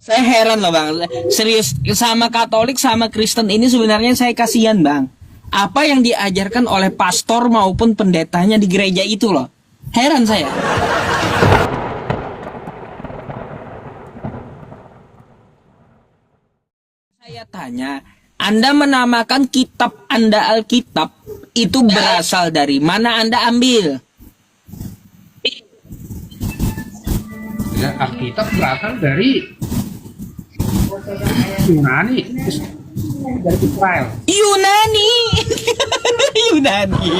Saya heran loh bang, serius sama Katolik sama Kristen ini sebenarnya saya kasihan bang. Apa yang diajarkan oleh pastor maupun pendetanya di gereja itu loh, heran saya. Saya tanya, Anda menamakan kitab Anda Alkitab itu berasal dari mana Anda ambil? Ya, Alkitab berasal dari Yunani, dari Israel. Yunani. Yunani.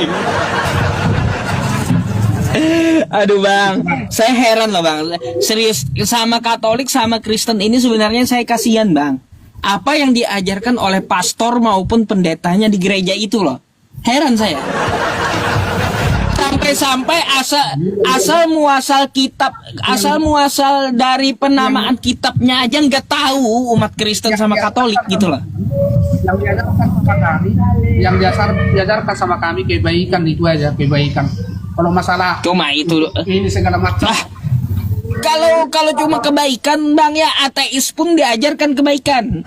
Aduh bang, saya heran loh bang, serius sama Katolik sama Kristen ini sebenarnya saya kasihan bang. Apa yang diajarkan oleh pastor maupun pendetanya di gereja itu loh, heran saya. Sampai-sampai asal muasal kitab, asal muasal dari penamaan kitabnya aja nggak tahu umat Kristen sama Katolik gitu loh. Yang diajarkan sama kami, yang diajarkan sama kami kebaikan itu aja, kebaikan. Kalau masalah Cuma itu. ini segala macam. Kalau cuma kebaikan bang ya, ateis pun diajarkan kebaikan.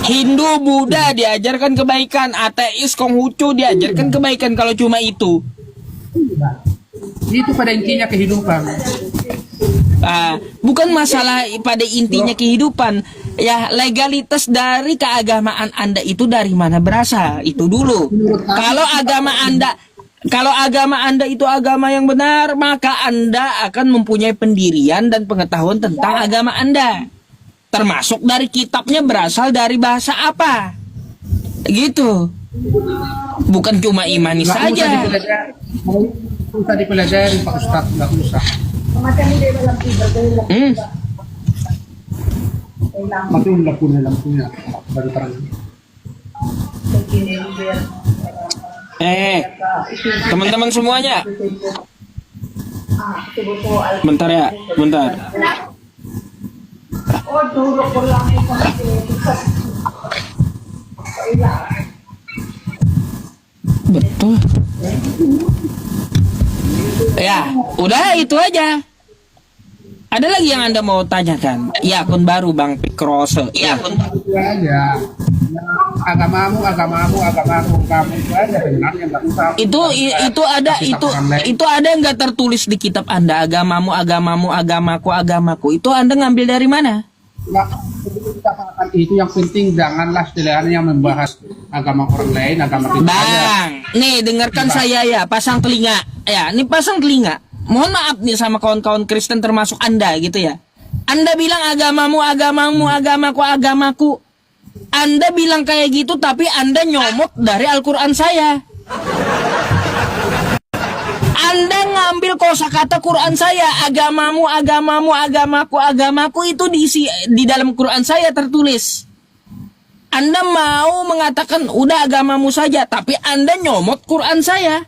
Hindu, Buddha diajarkan kebaikan, ateis, Konghucu diajarkan kebaikan. Kalau cuma itu, Itu pada intinya kehidupan. bukan masalah pada intinya kehidupan. Ya, legalitas dari keagamaan Anda itu dari mana berasal? Itu dulu. Kalau agama Anda itu agama yang benar, maka Anda akan mempunyai pendirian dan pengetahuan tentang agama Anda. Termasuk dari kitabnya berasal dari bahasa apa. Gitu. Bukan cuma imani Nggak saja. usah dipelajari Pak Ustadz, nggak usah. Mati lampunya baru terang. Teman-teman semuanya. Bentar ya, bentar. Betul. Ya, udah itu aja. Ada lagi yang Anda mau tanyakan? Ya, akun baru Bang Pikrose. Ya, Itu aja. Agamamu kamu itu aja sebenarnya, nggak usah. itu ada nggak tertulis di kitab Anda? Agamamu, agamaku. Itu Anda ngambil dari mana? Nggak, itu yang penting janganlah istilahnya membahas agama orang lain, agama kita aja. Bang, nih dengarkan saya ya, pasang telinga. Ya, ini pasang telinga. Mohon maaf nih sama kawan-kawan Kristen termasuk Anda gitu ya. Anda bilang agamamu, agamaku. Anda bilang kayak gitu tapi Anda nyomot dari Al-Quran saya. Anda ngambil kosakata Quran saya, agamamu, agamaku itu diisi di dalam Quran saya tertulis. Anda mau mengatakan udah agamamu saja, tapi Anda nyomot Quran saya.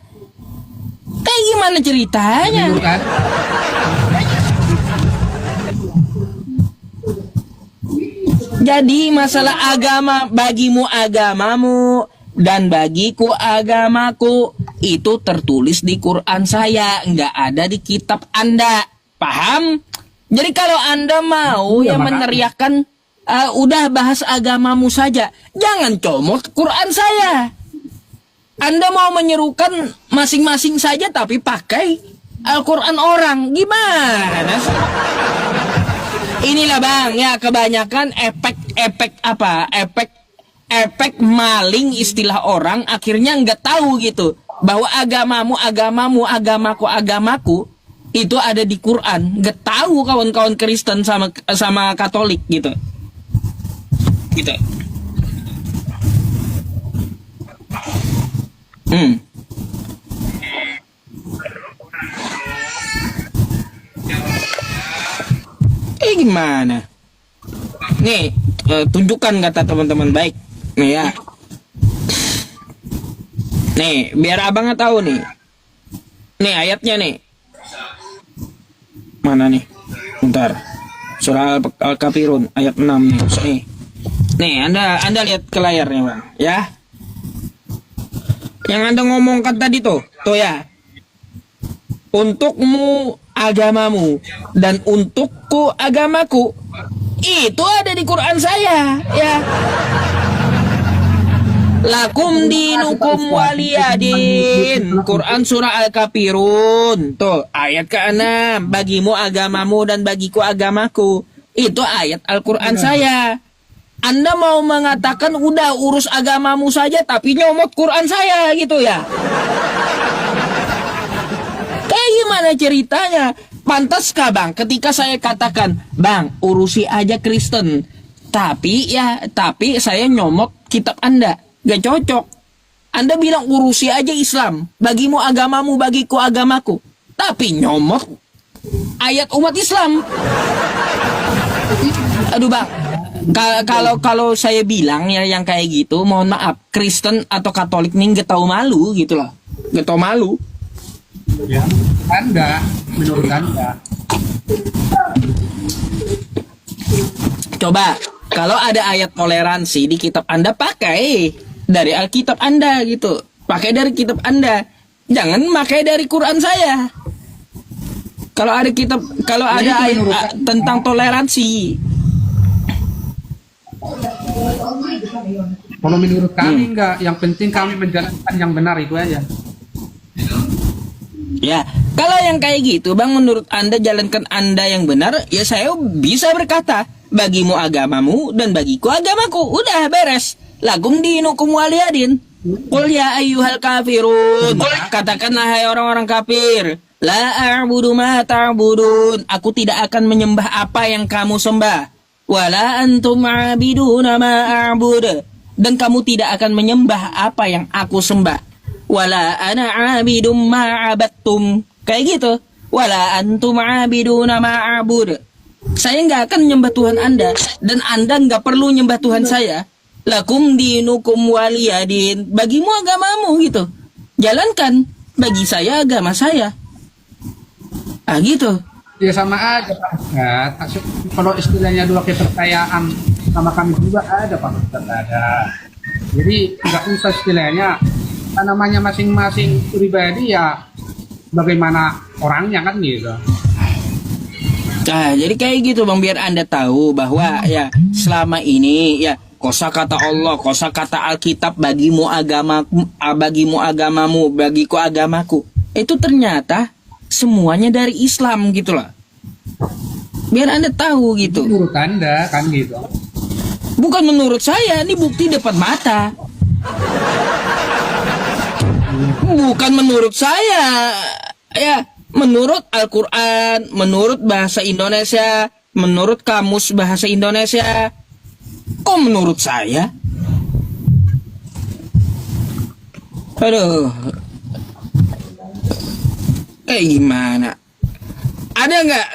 Kayak gimana ceritanya? Betul kan? Jadi masalah agama, bagimu agamamu dan bagiku agamaku itu tertulis di Quran saya, nggak ada di kitab Anda. Paham? Jadi kalau Anda mau Ya, meneriakkan udah bahas agamamu saja, jangan comot Quran saya. Anda mau menyerukan masing-masing saja tapi pakai Al-Quran orang. Gimana sih? Inilah bang, ya kebanyakan efek maling istilah orang akhirnya nggak tahu gitu bahwa agamaku itu ada di Quran. Nggak tahu kawan-kawan Kristen sama Katolik gitu. Gimana? Nih, tunjukkan kata teman-teman baik. Nih ya. Nih, biar abangnya tahu nih. Nih ayatnya nih. Mana nih? Bentar. Surah Al-Kafirun ayat 6 nih. Nih, Anda lihat ke layarnya, Bang, ya. Yang Anda ngomongkan tadi tuh ya. Untukmu agamamu dan untukku agamaku. Itu ada di Quran saya, ya. Lakum dinukum waliyadin. Quran surah Al-Kafirun. Tuh, ayat ke-6. Bagimu agamamu dan bagiku agamaku. Itu ayat Al-Quran saya. Anda mau mengatakan udah urus agamamu saja tapi nyomot Quran saya gitu ya. Kayak gimana ceritanya? Pantaskah bang ketika saya katakan, bang urusi aja Kristen, tapi saya nyomot kitab Anda, gak cocok. Anda bilang urusi aja Islam, bagimu agamamu, bagiku agamaku, tapi nyomot ayat umat Islam. Aduh bang, kalau saya bilang ya yang kayak gitu, mohon maaf, Kristen atau Katolik nih gak tahu malu gitu loh, gak tahu malu. Ya, menurut Anda. Coba, kalau ada ayat toleransi di kitab Anda, pakai dari Alkitab Anda gitu. Pakai dari kitab Anda. Jangan pakai dari Quran saya. Kalau ada ayat tentang toleransi. Kalau menurut kami enggak, yang penting kami menjalankan yang benar itu aja. Ya, kalau yang kayak gitu, bang, menurut Anda jalankan Anda yang benar, ya saya bisa berkata, bagimu agamamu dan bagiku agamaku. Udah beres. Lakum dinukum waliyadin. Qul ya ayyuhal kafirun. Katakanlah hai orang-orang kafir. La a'budu ma ta'budun. Aku tidak akan menyembah apa yang kamu sembah. Wala antum a'biduna ma a'bud. Dan kamu tidak akan menyembah apa yang aku sembah. Wala ana abidum ma'abattum. Kayak gitu. Wala antum abiduna ma'abud. Saya nggak akan menyembah Tuhan Anda. Dan Anda nggak perlu nyembah Tuhan saya. Lakum dinukum waliyadin. Bagimu agamamu gitu. Jalankan. Bagi saya agama saya. Ah gitu. Ya sama aja Pak Ustadz. Kalau istilahnya dua kepercayaan sama kami juga ada Pak Ustadz, ada. Jadi nggak usah istilahnya namanya masing-masing pribadi ya bagaimana orangnya kan gitu. Nah, jadi kayak gitu bang, biar Anda tahu bahwa ya selama ini ya kosakata Allah, kosakata Alkitab, bagimu agamamu, bagiku agamaku, itu ternyata semuanya dari Islam gitu loh. Biar Anda tahu gitu. Menurut Anda kan gitu. Bukan menurut saya, ini bukti depan mata. Bukan menurut saya, ya menurut Al-Quran, menurut bahasa Indonesia, menurut kamus bahasa Indonesia. Kok menurut saya? Aduh, gimana? Ada nggak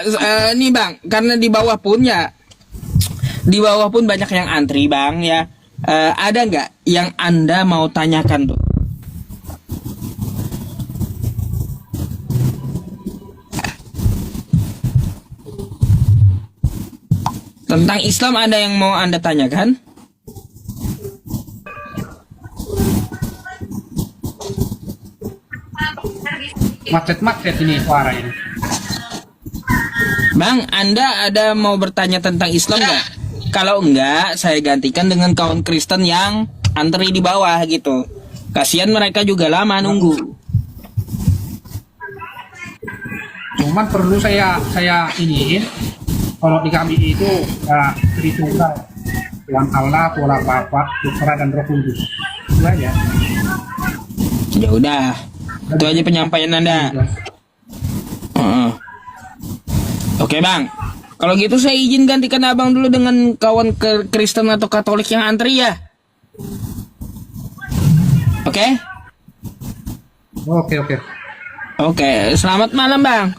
nih bang? Karena di bawah pun banyak yang antri bang ya. Ada nggak yang Anda mau tanyakan tuh? Tentang Islam ada yang mau Anda tanyakan? Macet-macet ini suara ini. Bang, Anda ada mau bertanya tentang Islam nggak? Kalau enggak, saya gantikan dengan kawan Kristen yang antri di bawah gitu. Kasihan mereka juga lama nunggu. Cuman perlu saya iniin. Kalau di kami itu ya Tritunggal, Tuhan Allah, Tuhan Bapa, Putra dan Roh Kudus. Itu aja. Ya udah, itu aja penyampaian Anda. Oke bang, kalau gitu saya izin gantikan abang dulu dengan kawan Kristen atau Katolik yang antri ya. Oke? Oke, selamat malam bang.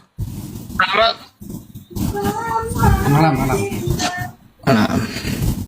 Malam. Malam.